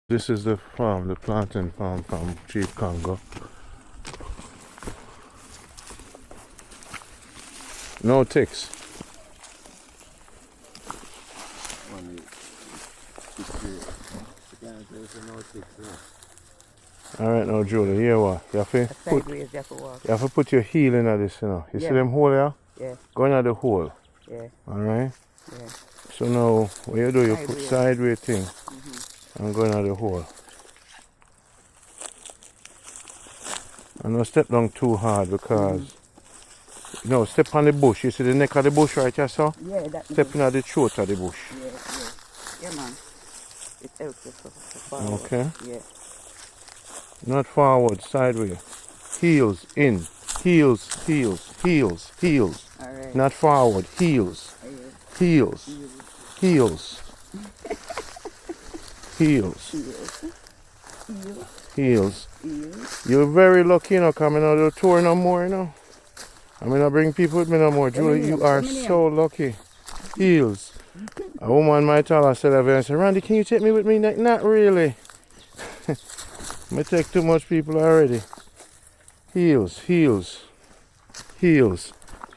This is the farm, the plantain farm from Chief Congo. No ticks. Alright now Julie, here what? You have to put your heel in this, you know. You see them hole here? Yeah. Go in the hole. Yeah. Alright? Yeah. So now what you do, you put Sideways. sideways thing and go in the hole. And don't step down too hard because no, step on the bush. You see the neck of the bush right here, so? Yeah, that Step in the throat of the bush. Yeah, man. It helps us forward. Okay. Yeah. Not forward, sideways. Heels in. Heels, heels, heels, heels. Alright. Not forward, heels. Heels. Heels. Heels. Heels. You're very lucky, you know, coming out of the tour no more, you know. I mean, I bring people with me no more. Julie, you are so lucky. Heels. A woman might tell herself and say, Randy, can you take me with me? Not really. I take too much people already. Heels, heels, heels,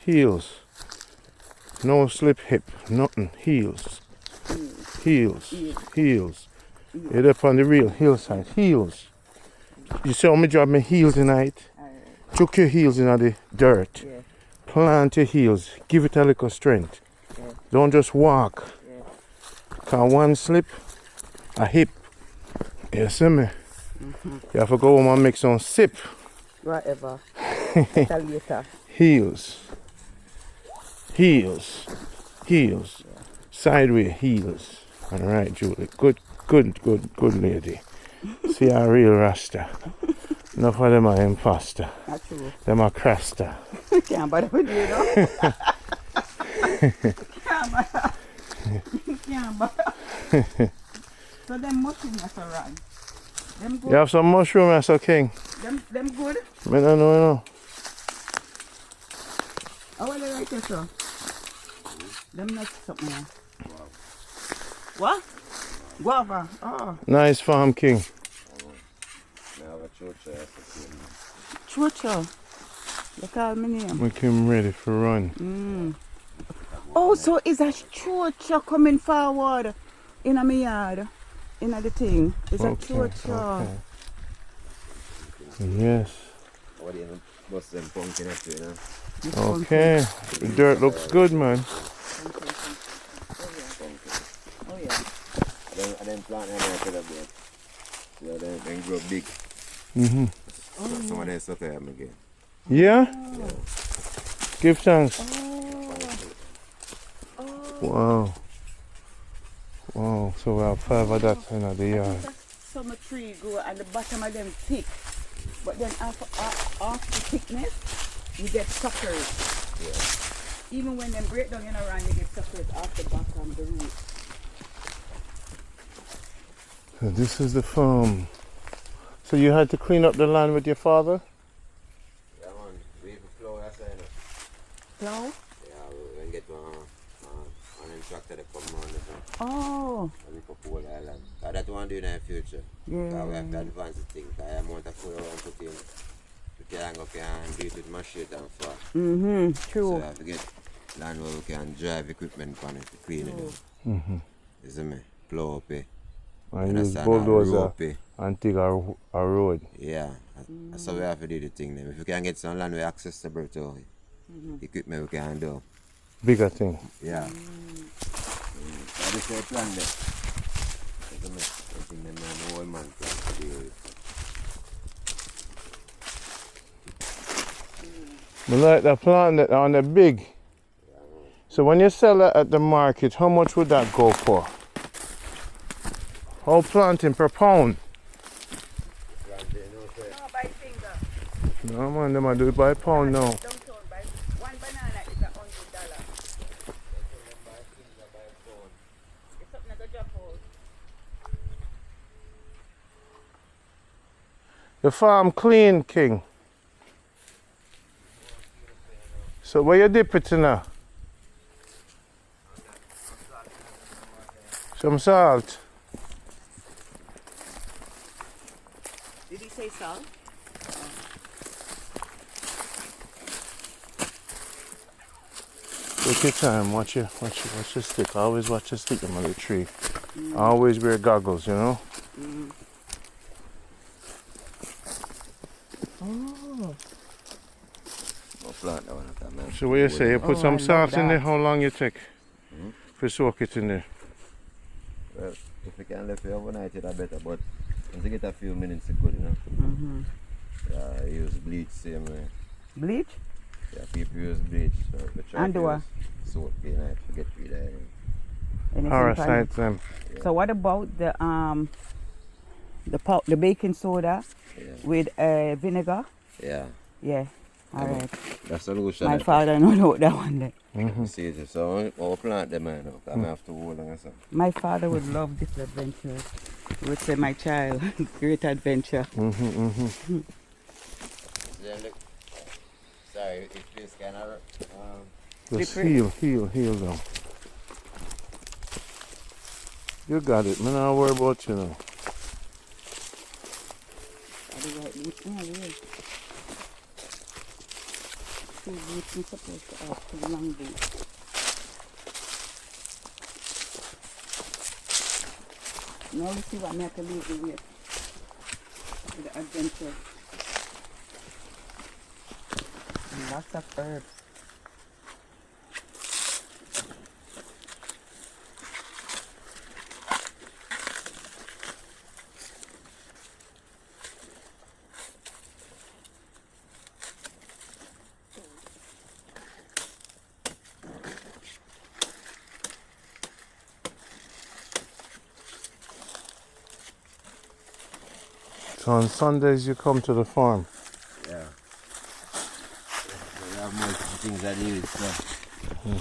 heels. No slip hip, nothing. Heels, heels, heels. You're up on the real hillside. Heels. You saw me drop my heels tonight. Chuck your heels in the dirt. Yeah. Plant your heels. Give it a little strength. Yeah. Don't just walk. Yeah. Cause one slip, a hip. You see me? You have to go home and make some sip. Whatever. Later. Heels. Heels. Heels. Sideways heels. Alright, Julie. Good lady. See a real rasta. Enough of them are imposter. That's true. Them are crasta. Can't bother with you, though. Can't bother. Can't bother. So them mushrooms are so run. Them good. You have some mushroom, Mr. King? Them good? I don't know. How are they like this, sir? Them not something else. What? Guava. Oh. Nice farm, King. Chocho. You call me name. Make him ready for run. Oh, so is a chocho coming forward in my yard? In the thing. It's a chocho. Okay. Yes. Oh, Okay. The dirt looks good, man. Oh, yeah. Then plant them so then grow big. So some of them stuff I am again. Yeah? Give thanks. Wow. Wow. So we have 5 of that in the yard. Some tree grow and the bottom of them thick. But then after the thickness, you get suckers. Yeah. Even when them break down in around, you get suckers off the bottom, the root. So this is the farm. So you had to clean up the land with your father? Yeah, man. We have a plow outside now. Plow? Yeah, we can get one tractor that come on. Oh. And we can pull the land. That's what we do in the future. Yeah. Because we have to advance the thing. Because the amount of food we want to put in, we can go and do it with machine and far. True. So we have to get land where we can drive equipment on it to clean it up. You see me? Plow up it. And use bulldozer and dig a road. Yeah, that's how we have to do the thing then. If we can get some land we accessible to equipment we can do. Bigger thing. Yeah. That is the plan there. I think the whole man plan to deal with. I like the plant that on the big. So when you sell it at the market, how much would that go for? How planting per pound? No, by finger. No man, they might do it by pound now. One banana is $100. It's something like a drop out. The farm clean, King. So where you dip it in now? Some salt. Did he say salt? Take your time, watch your stick. Always watch your stick on the tree. Always wear goggles, you know? Oh. I'll plant that one at that man. So what you say, you put some salt in there, how long you take to soak it in there? Well, if you can leave it overnight, it's better, but once you get a few minutes, it's good, you know? I use bleach same way. Bleach? Yeah, people use bleach, so the try And to what? use soap in it to get rid of anything. Anything Parasites them. Yeah. So what about the baking soda Yeah. with vinegar? Yeah. Yeah. All right. That's the solution. My father know about that one then. You see it, so I'll plant them, man. I have to hold on or something. My father would love this adventure. He would say, my child, great adventure. Then look, sorry, if this kind of Just Slippery. heel down. You got it, man. I'll worry about you now. Two boots are supposed to have two long boots. Now let's see what I have to leave the way for the adventure. And lots of herbs. So on Sundays you come to the farm. yeah. We have multiple things that use, so. Yeah, I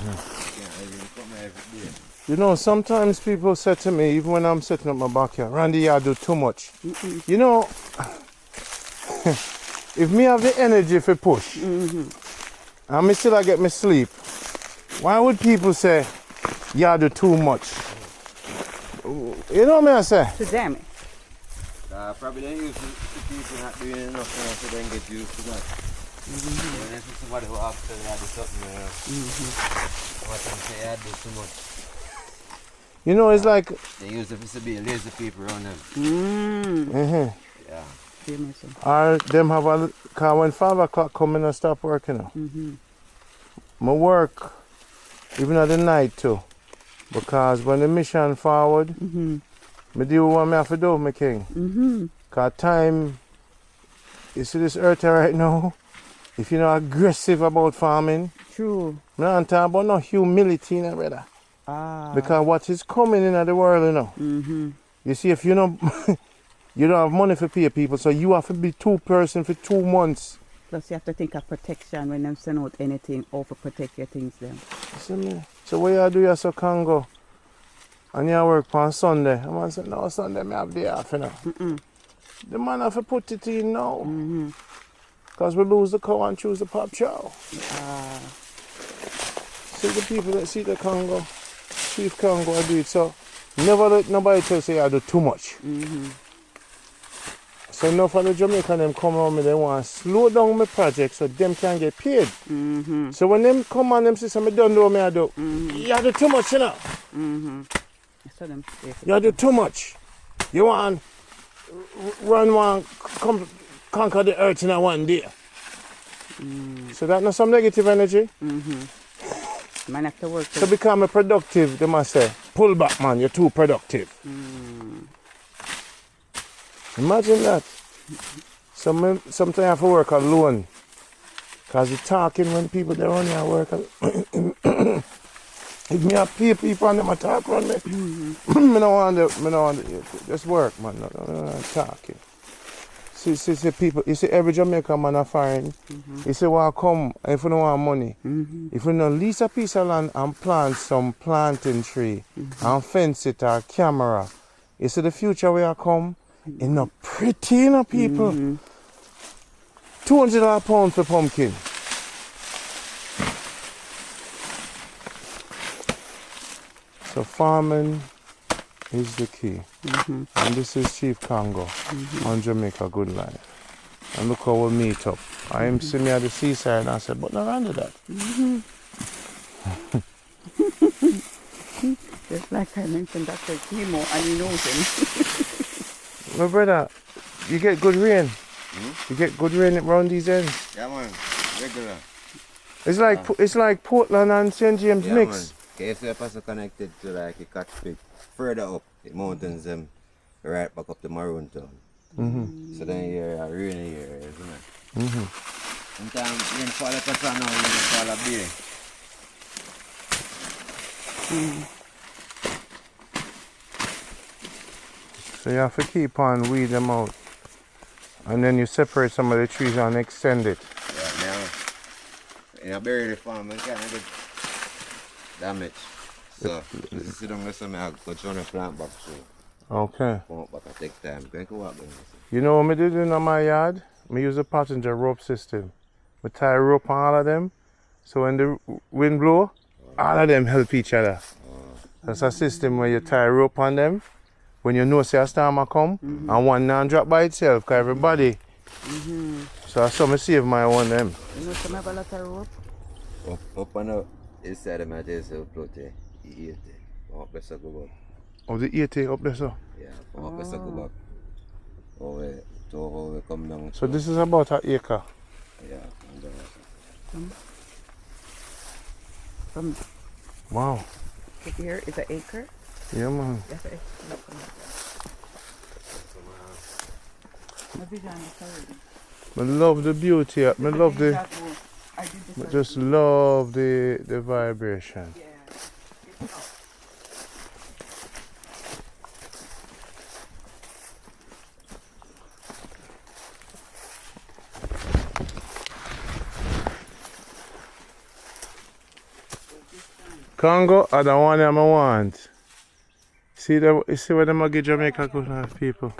come every day. You know, sometimes people say to me, even when I'm setting up my backyard, Randy, you do too much. You know, if me have the energy for push, and me still I get me sleep, why would people say, you do too much? You know what I say? To them. Probably they used to people not doing enough now, so they get used to that. When there's somebody who upset I do something, what I'm saying, I do too much. You know, it's like, They use it to be lazy people around them. Yeah. or them have a, cause when 5 o'clock come in and stop working now. My work, even at the night too. Because when the mission forward, me do what I have to do, my king. Cause time, you see this earth right now, if you're not aggressive about farming, True. I'm not talking about no humility, you know, brother. Because what is coming in the world, you know. You see, if you don't, you don't have money for pay people, so you have to be 2 person for 2 months. Plus you have to think of protection when them send out anything, over protect your things then. You see me? So what you do, you so Congo, and you work on Sunday. I'm going to say, no, Sunday I have day off, you know. The man have to put it in now. Because we lose the cow and choose the pop chow. See the people that see the Congo, Chief Congo, I do it. So never let nobody tell say I do too much. So enough of the Jamaican them come around me, they want to slow down my project so them can get paid. So when them come on them say, so me don't know what I do. You do too much, you know. So them You do too much. You want run one, come conquer the earth in a one day. So that's not some negative energy. man have to work. So become a productive, they must say, pull back man, you're too productive. Imagine that. Sometimes I have to work alone. Because you're talking when people they run here work. If me have people and them a talk around me, me don't want to just work, man. No talking. See people, you see every Jamaican man a foreign. You say, well, come, if you don't want money, if you don't lease a piece of land and plant some plantain tree and fence it or camera, you see the future where I come, it's not pretty, you know, people. $200 a pound for pumpkin. So farming is the key. And this is Chief Congo on Jamaica Good Life. And look how we meet up. I am see me at the seaside and I said, but not under that. Just like I mentioned Dr. Chemo and he knows him. My brother, you get good rain. You get good rain around these ends. Yeah, man. Regular. It's like Portland and St. James Yeah, mix. man. KSF is connected to like a catch creek. Further up, the mountains right back up to Maroon Town. So then you're a rainy area, isn't it? Sometimes rainfall like a sun now, rainfall a bay. So you have to keep on weed them out. And then you separate some of the trees and extend it. Yeah, now, in a berry farm, you can't get damage. So, this is the only time I go try to plant back through. Okay. Come up back and take time. Go and walk them. You know what I did in my yard? I use a passenger rope system. I tie a rope on all of them. So when the wind blow, all of them help each other. That's a system where you tie a rope on them. When you know say a storm will come, and one now drop by itself, because everybody. So that's how I save my one them. You know some have a lot of rope? Up on the inside of my days, I'll float it. You eat it. Come up, let's go back. Oh, the 80 up there, so? Yeah, come up, let's go back. Over we come down. So this is about an acre. Yeah, and From Wow. here is an acre. Yeah, man. That's an acre. My vision is already. I love the beauty. I love the. I did this I just love the vibration. Yeah. Congo are the one I want. See where them get Jamaica good have people.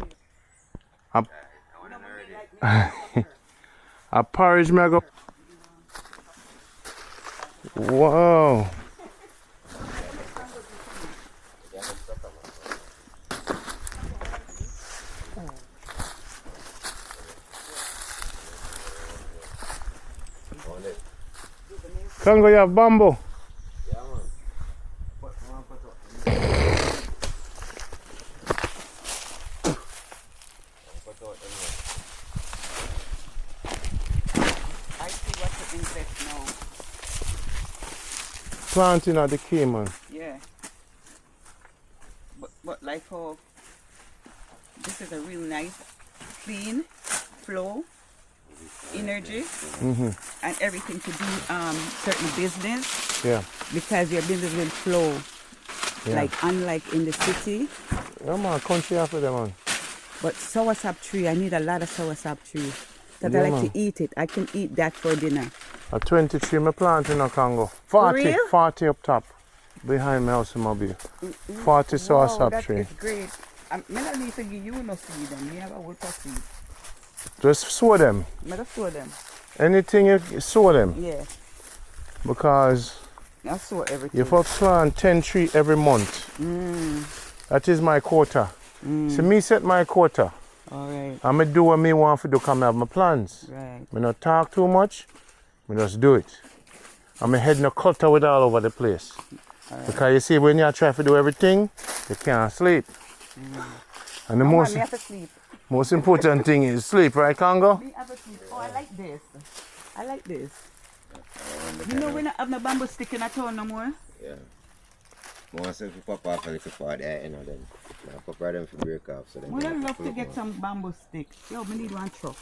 A porridge mega. Wow. Congo, you have bamboo. Planting at the key, man. Yeah. But like how this is a real nice, clean flow, energy, and everything to do certain business. Yeah. Because your business will flow. Yeah. Like unlike in the city. Yeah, man, country after them, man. But soursop tree, I need a lot of soursop tree. Because Yeah, I like man. to eat it. I can eat that for dinner. A 23 me plant in a Congo. 40, real? 40 up top. Behind my house in Mobile. 40 soursop that tree. is great. I don't need to give you no seed them. You have a whole of seed. Just sow them. I just sow them. Anything you sow them. Yeah. Because I sow everything. you have to plant 10 trees every month. That is my quota. So me set my quota. Alright. I'm do what me want to do come have my plans. Right. Me not talk too much. Me just do it. And my head no clutter with all over the place. Because you see when you try to do everything, you can't sleep. And the Me have to sleep. most important thing is sleep, right, Congo? Me have to sleep. Oh, I like this. I like this. You know we don't have no bamboo stick in a town no more? yeah. Once if you pop off a little part there, you know, then I pop right them for break off. So then Would I you love pull to up get more. some bamboo sticks? Yo, we need one truck.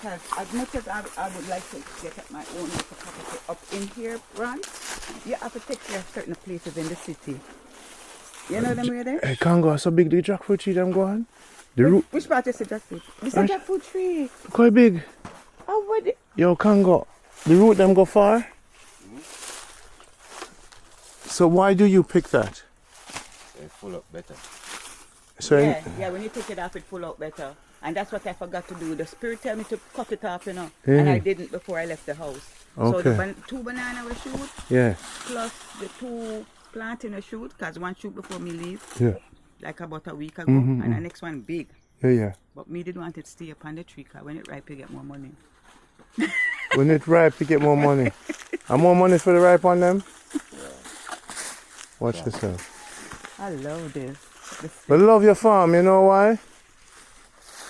Because as much as I would like to get at my own little property up in here, Ron, you have to take care of certain places in the city. You know them where there? Hey, Congo, so big the jackfruit tree them go on? The root, Which part is the jackfruit? This is a jackfruit tree. quite big. How would it? Yo, Congo, the root them go far? So why do you pick that? They full up better. So Yeah, when you take it off, it pull out better. And that's what I forgot to do. The spirit tell me to cut it off, you know. And I didn't before I left the house. So Okay. the 2 banana we shoot, yeah. plus the 2 planting a shoot, because one shoot before me leave, Yeah. like about a week ago, Mhm, and the next one big. Yeah, yeah. But me didn't want it to stay up on the tree, because when it ripe, you get more money. When it ripe, you get more money. And more money for the ripe on them? Watch yourself. I love this. But love your farm, you know why?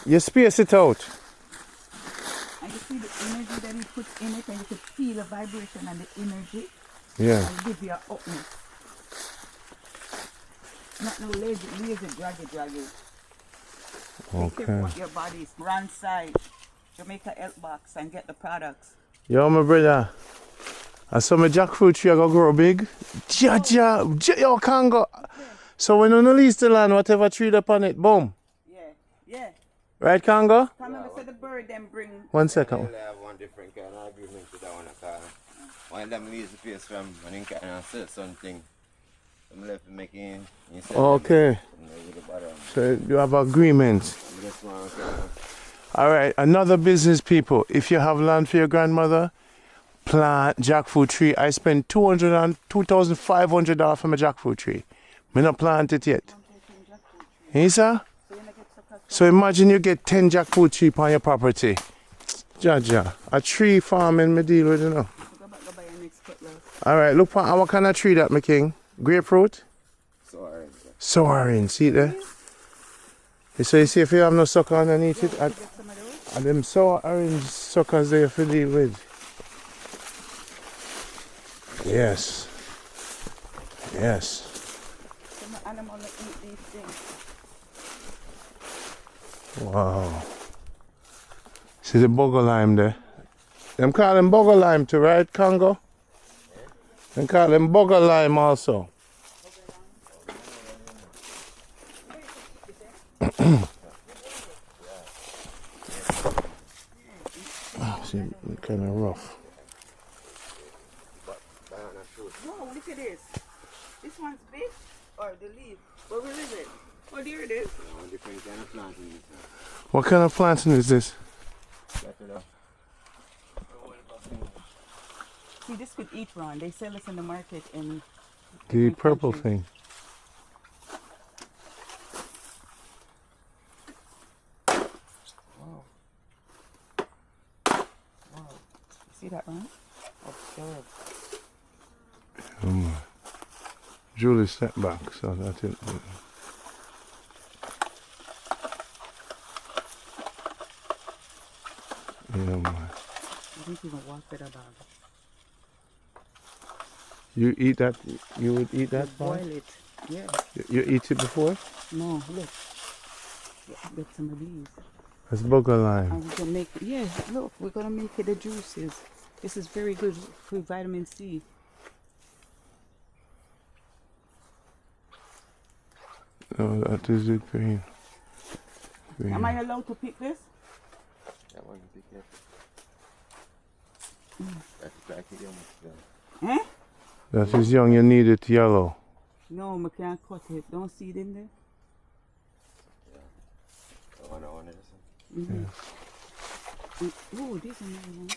You space it out. And you see the energy that he puts in it, and you can feel the vibration and the energy. Yeah. And give you a upness. Not no lazy, draggy. Take care Okay. of your bodies. Run side, Jamaica health box, and get the products. Yo, my brother. I saw my jackfruit tree go grow big. Yo, Congo. So when you release the land, whatever tree upon it, boom. Yeah. Right, Congo? Come on, say the bird then bring. 1 second. They have one different kind of agreement with that one. One of them leaves the place from when you can say something. I'm left making. Okay. So you have agreement. All right, another business, people. If you have land for your grandmother, plant jackfruit tree. I spent $2,500 for my jackfruit tree. Me not plant it yet. Yes, sir? So imagine you get 10 jackfruit tree on your property. Jaja, a tree farming me deal with, you know. All right, look for what kind of tree that, my king? Grapefruit? Soaring, see it there? So you see if you have no sucker underneath it, and them sour orange suckers there for deal with. Yes. Wow. See the bugger lime there? Them call them bugger lime too, right, Congo? Them call them bugger lime also. See, kind of rough. Whoa, look at this. This one's big, or the leaf. Where is it? Oh, there it is. Different kind of planting. What kind of planting is this? See, this could eat Ron. They sell this in the market in The purple countries. thing. See that, Ron? Observe. Julie stepped back, so that's it. Yeah, man. I think you can walk with a bag. You eat that? You would eat that? Boil it. Yeah. You eat it before? No, look. Get some of these. That's bugger lime. And we're gonna make it. Yeah, look, we're gonna make it the juices. This is very good for vitamin C. No, that is it, green. Am I allowed to pick this? That one pick it. That's like young. Eh? That is young, you need it yellow. No, I can't cut it. Don't see it in there? I want this. Oh, this is another one.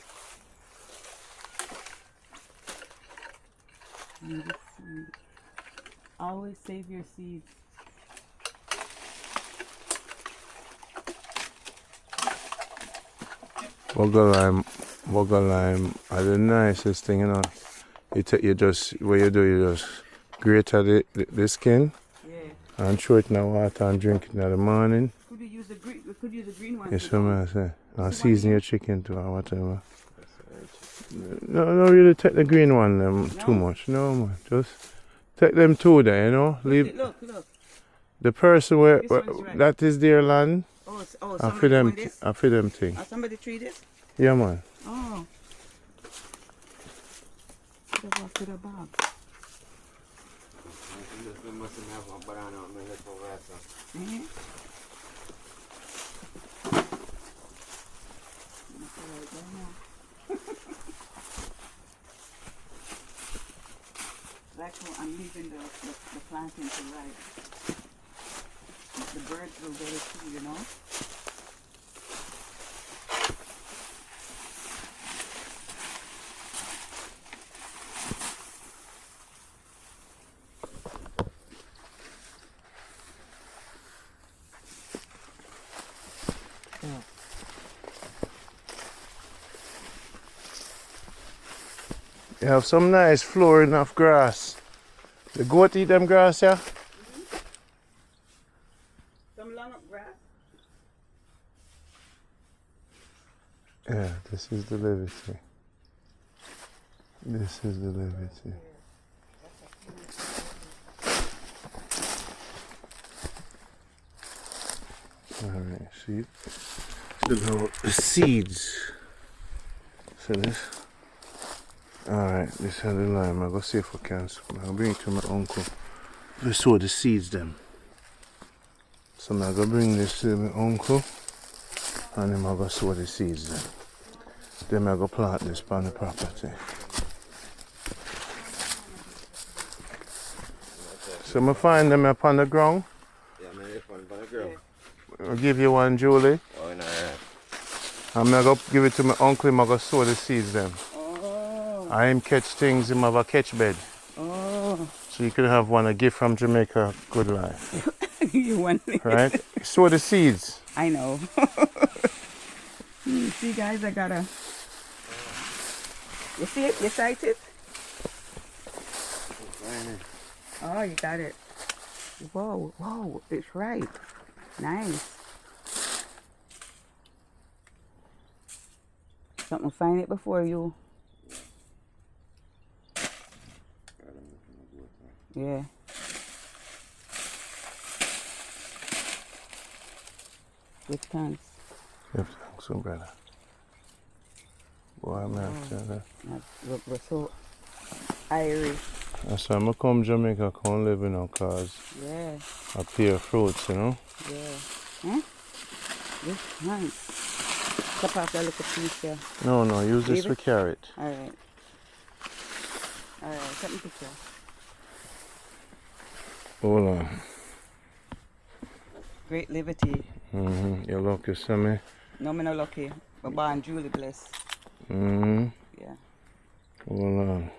And this seed. Always save your seeds. Bugger lime are the nicest thing, you know. You just grate out the skin and throw it in the water and drink it in the morning. Could you use the green? We could use the green one. Yes, what I say. And season your chicken too or whatever. No, really take the green one too much. No, man. Just take them two there, you know. Leave Look. the person where Right. that is their land. I for them thing. Somebody treat this? Yeah, man. Oh. Put it back to the bag. Mm-hmm. Right now I'm leaving the planting to ripe. The birds will get it too, you know? You have some nice flooring of grass. The goat eat them grass, yeah? Some long up grass. Yeah, this is the liberty. This is the liberty. Alright, see? The seeds. See this? Alright, this is the lime. I'll go see if I can. I'll bring it to my uncle. We sow the seeds them. So I'm going to bring this to my uncle. And then I'll go sow the seeds then. Then I'll go plant this on the property. So I find them up on the ground. Yeah, man, they find on the ground. I'll give you one, Julie. Oh, no, I'm going to give it to my uncle. I'm going to sow the seeds then. Oh. I am catch things in my catch bed. Oh. So you could have one, a gift from Jamaica, good life. You want it? Right? Sow the seeds. I know. See, guys, I gotta. You see it? You sight it? Oh, you got it. Whoa, whoa, it's right. Nice. Something find it before you. Yeah. With thanks. Give thanks, so brother. Boy, man, We're so Irish. that's why I'm come Jamaica, come live, you know, cause Yeah. I pay fruits, you know. Yeah. Huh? This nice. Cut off that little piece here. No, use this Leave for it? carrot. Alright. Alright, cut me picture. Hold on. Great liberty. You're lucky, Sammy. No, me no lucky. But born Julie bless. Yeah. Hold on.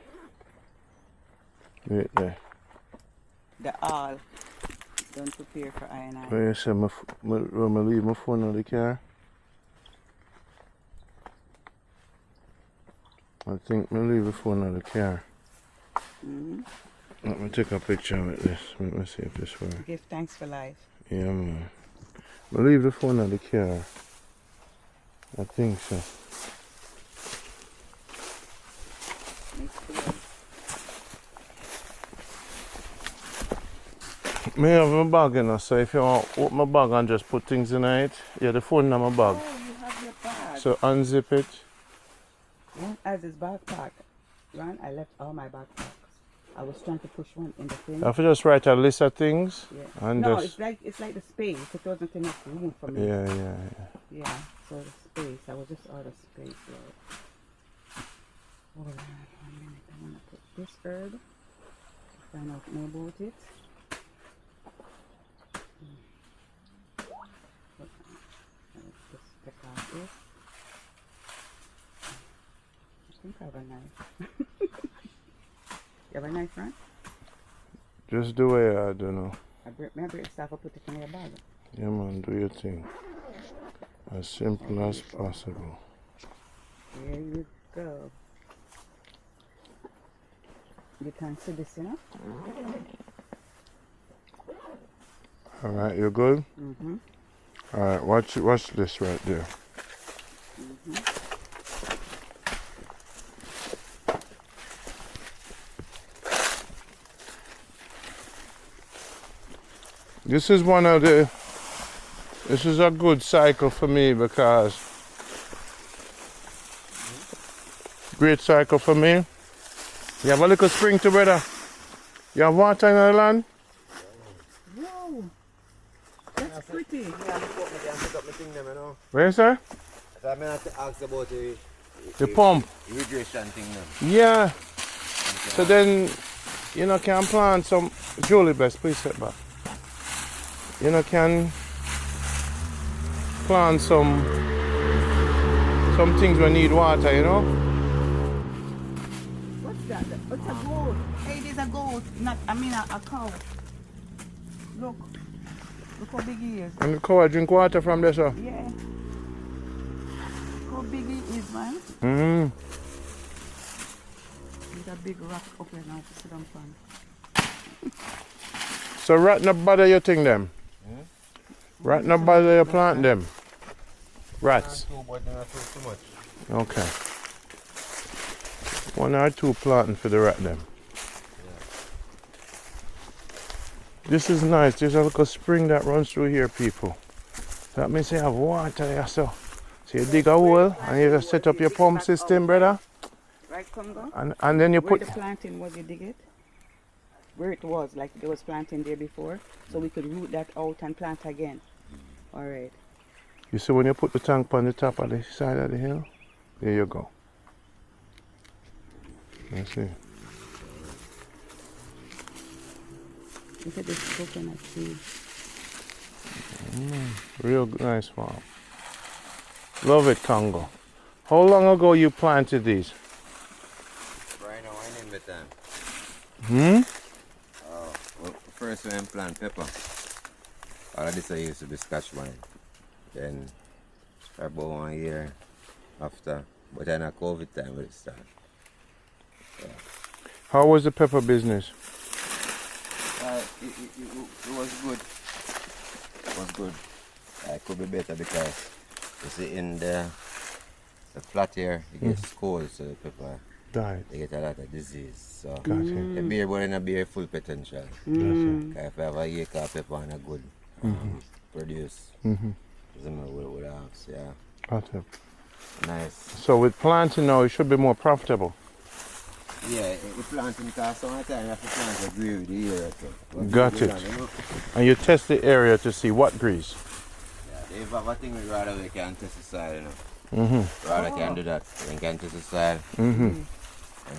Wait there. The all. Don't prepare for I and I. Where you say, I'm leave my phone in the car? I think I leave the phone in the car. Let me take a picture of this. Let me see if this works. Give thanks for life. Yeah, man. I leave the phone in the car. I think so. Me have my bag, you know, so if you want to open my bag and just put things in it, yeah, the phone in my bag. Oh, you have your bag. So unzip it. One has his backpack. One, I left all my backpacks. I was trying to push one in the thing. You have to just write a list of things. Yeah. And No, just... it's like the space. It wasn't enough room for me. Yeah. Yeah, so the space. I was just out of space. Right? Hold on 1 minute. I want to put this herb. Find out more about it. Just take off this. I think I have a knife. You have a knife, right? Just the way I don't know. I break stuff. I put it in your bag. Yeah, man, do your thing. As simple as possible. There you go. You can see this, you know? Alright, you're good? Mm-hmm. Alright, watch this right there. This is this is a good cycle for me because great cycle for me. You have a little spring too, brother. You have water in the land? Whoa! That's pretty. Where, sir? So I have to ask about The pump. irrigation thing now. Yeah. So then, you know, can plant some... Julie, best, please sit back. You know, can plant some things when need water, you know? What's that? It's a goat. Hey, there's a goat. I mean a cow. Look. Look how big he is. And the cow drink water from there, sir? Yeah. how big he is, man. There's a big rock up there now to sit down on. So rat no bother your thing them? Rat no bother your plant them? Rats? Too, but not too much. Okay. 1 or 2 planting for the rat them. This is nice. There's a little spring that runs through here, people. That means you have water here, so you dig a hole and you just set up your pump system, brother. Right, Congo? And then you Where put... the plantain was, you dig it? Where it was, like there was plantain there before, so we could root that out and plant again. Alright. You see when you put the tank on the top of the side of the hill? There you go. Let's see. Look at this coconut tree. Real nice farm. Love it, Congo. How long ago you planted these? Right now, I name it time. Well, first when I plant pepper, all of this I used to be Scotch wine. Then about 1 year after, but then a COVID time will start. How was the pepper business? It was good. It was good. It could be better because you see in the flat air it gets cold, so the pepper Died. they get a lot of disease. So Got it. the beer but in a beer full potential. If I have a acre of pepper and a good produce, would have, yeah. Got it. Nice. So with planting now, it should be more profitable. Yeah, the planting costs some time you have to plant agree with the area too. Got it. And you test the area to see what grease. Yeah, they have a thing we rather we can test the soil, you know. Rather can do that. We can test the soil and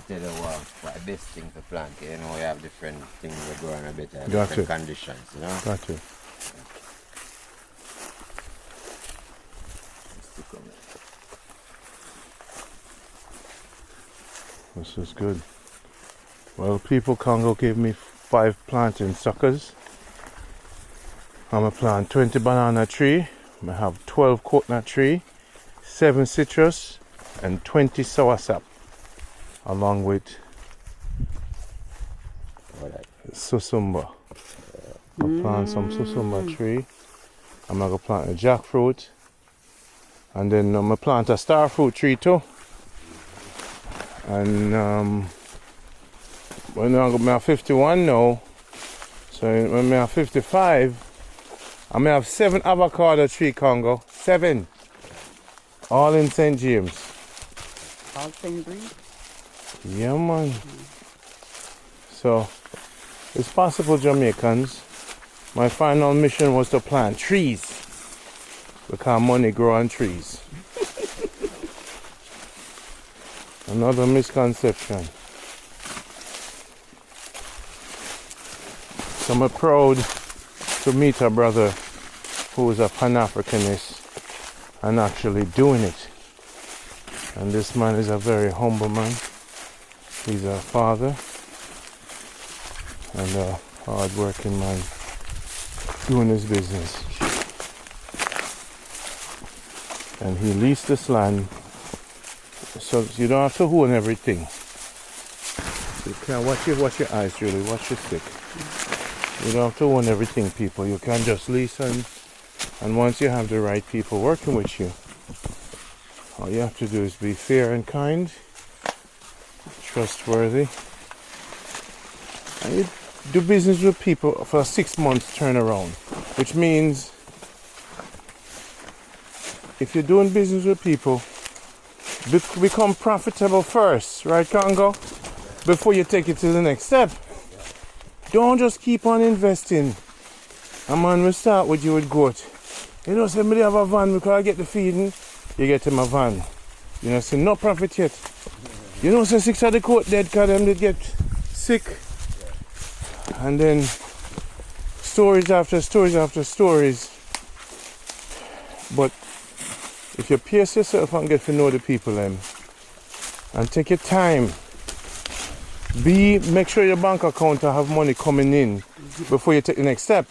tell you what the best thing to plant. You know, we have different things that grow in a better Got different it. conditions, you know. Got you. This is good. Well, people, Congo gave me 5 planting suckers. I'm gonna plant 20 banana tree. I have 12 coconut tree, 7 citrus, and 20 soursop, along with susumba. I'll plant some susumba tree. I'm gonna plant a jackfruit, and then I'm gonna plant a star fruit tree too. And when I'm 51 now, so when I'm 55, I may have 7 avocado tree, Congo. 7. All in St. James. All same breed? Yeah, man. So, it's possible, Jamaicans. My final mission was to plant trees. Because money grow on trees. Another misconception. So I'm proud to meet a brother who is a Pan-Africanist and actually doing it. And this man is a very humble man. He's a father and a hard-working man doing his business. And he leased this land, so you don't have to own everything. You can watch your eyes, Julie. Watch your stick. You don't have to own everything, people. You can just lease, and once you have the right people working with you, all you have to do is be fair and kind, trustworthy, and you do business with people for a 6 months turnaround, which means if you're doing business with people, become profitable first, right, Congo? Before you take it to the next step. Don't just keep on investing. A man will start with you with goat. You know, somebody have a van because I get the feeding, you get him a van. You know, say no profit yet. You know, say 6 of the coat dead because them did get sick. And then stories after stories after stories. But if you pace yourself and get to know the people then, and take your time, make sure your bank account have money coming in before you take the next step.